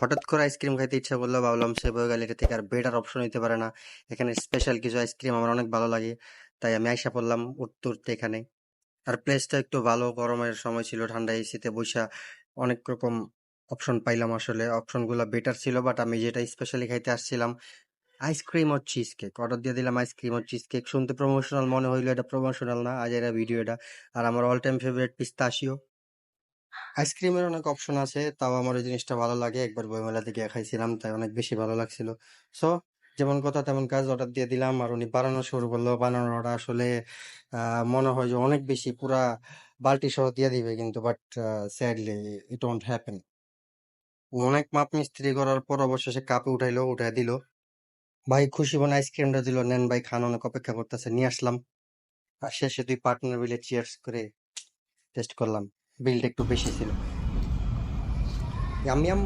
হঠাৎ করে আইসক্রিম খাইতে ইচ্ছা করলো, ভাবলাম সেবই গ্যালারি থেকে আর বেটার অপশন হইতে পারে না। এখানে স্পেশাল কিছু আইসক্রিম আমার অনেক ভালো লাগে, তাই আমি আইসা পড়লাম উঠতে উঠতে এখানে। আর প্লেসটা একটু ভালো, গরমের সময় ছিল, ঠান্ডা এসিতে বৈশা অনেক রকম অপশন পাইলাম। আসলে অপশনগুলো বেটার ছিল, বাট আমি যেটা স্পেশালি খাইতে আসছিলাম আইসক্রিম আর চিজ কেক অর্ডার দিয়ে দিলাম। আইসক্রিম আর চিজ কেক শুনতে প্রমোশনাল মনে হইলো, এটা প্রমোশনাল না, আজ এরা ভিডিও এটা। আর আমার অল টাইম ফেভারিট পিস্তাশিও। আইসক্রিমের অনেক অপশন আছে, তাও আমার ওই জিনিসটা ভালো লাগে। একবার বইমেলা থেকে খাইছিলাম, তাই অনেক বেশি ভালো লাগছিল। সো যেমন কথা তেমন কাজ, অর্ডার দিয়ে দিলাম আর উনি বানানো শুরু করলো। বানানোটা আসলে মনে হয় যে অনেক বেশি, পুরা বালতি সহ দিয়ে দিবে, কিন্তু but sadly it won't happen. অনেক মাপ মিস্ত্রি করার পর অবশেষে কাপে উঠাইলো, উঠাই দিল। ভাই খুশি মনে আইসক্রিমটা দিল, নেন ভাই খান, অনেক অপেক্ষা করতেছে, নিয়ে আসলাম। আর শেষে দুই পার্টনার মিলে চিয়ার্স করে টেস্ট করলাম। বিলটা একটু বেশি ছিল। Yam yam.